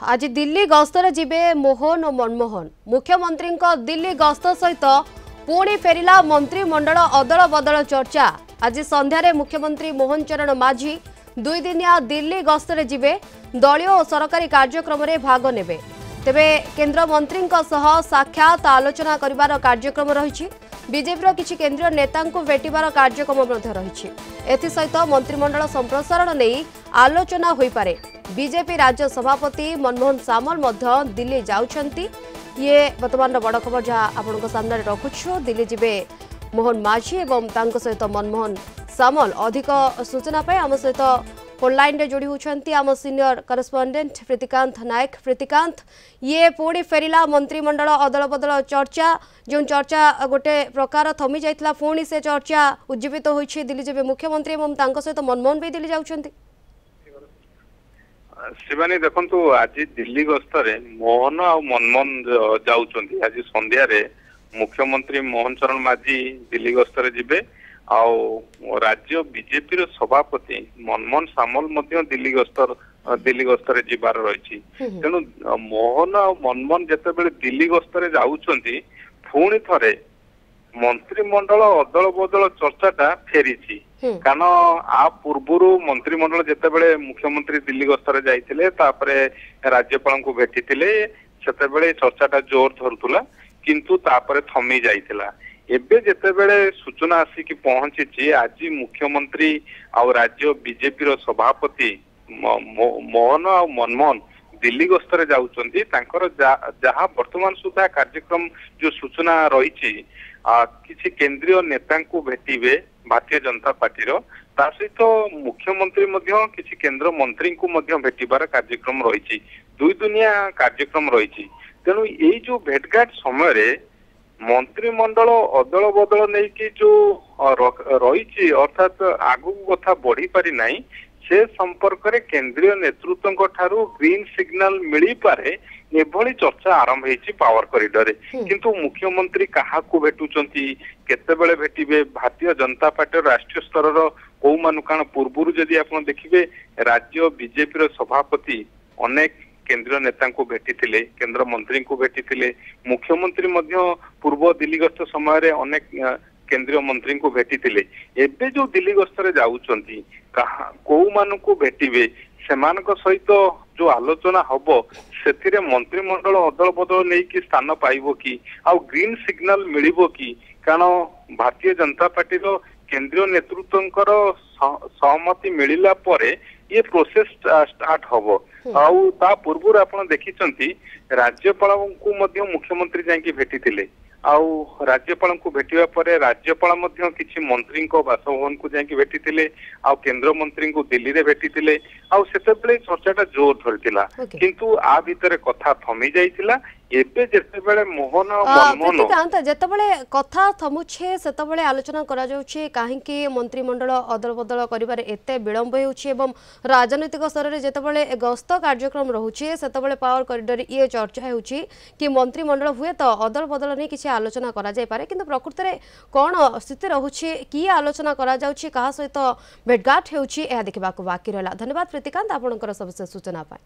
आज दिल्ली गस्तर जिबे मोहन और मनमोहन मुख्यमंत्री दिल्ली गस्त सहित पुणी फेरिला मंत्रिमंडल अदल बदल चर्चा। आज संध्यारे मुख्यमंत्री मोहन चरण माझी दुई दिनिया दिल्ली गस्तर जिबे दलीय और सरकारी कार्यक्रम में भाग नेबे। तेबे केंद्र मंत्री साक्षात आलोचना करिवार कार्यक्रम रही। बीजेपी किसी केंद्रीय नेता भेटार कार्यक्रम रही। एसत मंत्रिमंडल संप्रसारण नहीं आलोचना हो पारे। बीजेपी राज्य सभापति मनमोहन सामल दिल्ली जाउछंती। ये वर्तमान बड़ खबर जहाँ आपण सामने रखुछु। दिल्ली जिबे मोहन माझी एवं तांको सहित मनमोहन सामल। अधिक सूचना पाई आम सहित फोन लाइन रे जोड़ी होती आम सीनियर करेस्पोंडेंट प्रीतिकांत नायक। प्रीतिकांत, ये पुणी फेरिला मंत्रिमंडल अदल बदल चर्चा जो चर्चा गोटे प्रकार थमी जाइतिला पुणी से चर्चा उज्जीवित होइछि। दिल्ली जिबे मुख्यमंत्री एवं तांको सहित मनमोहन भी दिल्ली जाउछंती। शिवानी देखंतु आज दिल्ली गस्तरे मोहन और मनमोहन जाउछंती। आज संध्या रे मुख्यमंत्री मोहन चरण माझी दिल्ली गस्तरे जिबे आउ राज्य बीजेपी रो सभापति मनमोहन सामल मध्य दिल्ली गस्तरे जिबार रही। तेणु मोहन और मनमोहन जेतेबेले दिल्ली गस्तरे जाउछंती पुणी थरे मंत्रिमंडल अदल बदल चर्चाटा फेरीची। कारण आ पूर्व मंत्रिमंडल जेतेबेले मुख्यमंत्री दिल्ली गस्तरे जाइतिले तापरे राज्यपाल को भेटितिले सेतेबेले चर्चाटा जोर धरुतुला किंतु तापरे थमी जाइतिला। एबे जेतेबेले सूचना आसिकी पहुंची आज मुख्यमंत्री और राज्य बीजेपी रो सभापति मोहन और मनमोहन दिल्ली गस्तरे जाउछंती। तांकर जहाँ वर्तमान सुधा कार्यक्रम जो सूचना रही किसी केंद्रीय नेता को भेटिबे भारतीय जनता पार्टी रो ता सहित मुख्यमंत्री मध्य किसी केंद्र मंत्री को मध्य भेटिबार कार्यक्रम रही। दुई दुनिया कार्यक्रम रही। तेणु यही जो भेटघाट समय मंत्रिमंडल अदल बदल नहीं कि जो रही अर्थात आगु कथा बढ़ी पारि नहीं से संपर्क में केंद्रीय नेतृत्व ठारू ग्रीन सिग्नल मिली पारे एभली चर्चा आरंभ होती पावर कॉरिडोर रे। किंतु मुख्यमंत्री कहा भेटुचंती केतेबेले भेटिबे भारतीय जनता पार्टी राष्ट्रीय स्तर कौ मान कारण पूर्व जदि आप देखिए राज्य बीजेपी रो सभापति अनेक केंद्रीय नेता को भेटिथिले केंद्र मंत्री को भेटिथिले मुख्यमंत्री मध्य पूर्व दिल्ली गस्त समय अनेक केंद्रीय मंत्री को भेटिथिले। एबे जो दिल्ली गस्तरे जाउचंती कौ मान को भेटिबे सेमानक सहित जो आलोचना हबो सेथिरे मंत्रिमंडल अदल बदल नहीं कि स्थान पाइबो कि आ ग्रीन सिग्नल मिलिबो कि कारण भारतीय जनता पार्टी रो केंद्रीय नेतृत्वंकर सहमति मिलिला परे ये प्रोसेस स्टार्ट हबो। आउ ता पूर्व आपण देखिचंती राज्यपाल को मध्य मुख्यमंत्री जाई भेटिथिले आउ राज्यपाल को भेटिबा परे राज्यपाल मध्य किछि मंत्री को बासभवन को जाई भेटिथिले आउ केंद्र मंत्री को दिल्ली रे भेटिथिले आउ सेतेबेले चर्चाटा जोर धरतिला किंतु आ भितरे कथा थमी जाइतिला। एबे जेतेबेले मोहन मनमोहन जेतेबेले कथा थमुछे सेतेबेले आलोचना करा जाउछे काहेकि मंत्रिमंडल अदल बदल करिबारे एते विलंब होउछे एवं राजनीतिक स्तर रे जेतेबेले गस्त कार्यक्रम रहुछे सेतेबेले पावर कॉरिडोर ये चर्चा होउछी कि मंत्रिमंडल हुए तो अदल बदल नहीं किसी आलोचना करा जाय पारे किंतु प्रकृत रे कोन स्थिति रहुछे कि आलोचना करा जाउछी कहा सहित भेटघाट होउछी एहा देखिबाको बाकी रहला। धन्यवाद प्रीतिकांत आपनकर सबसे सूचना पाए।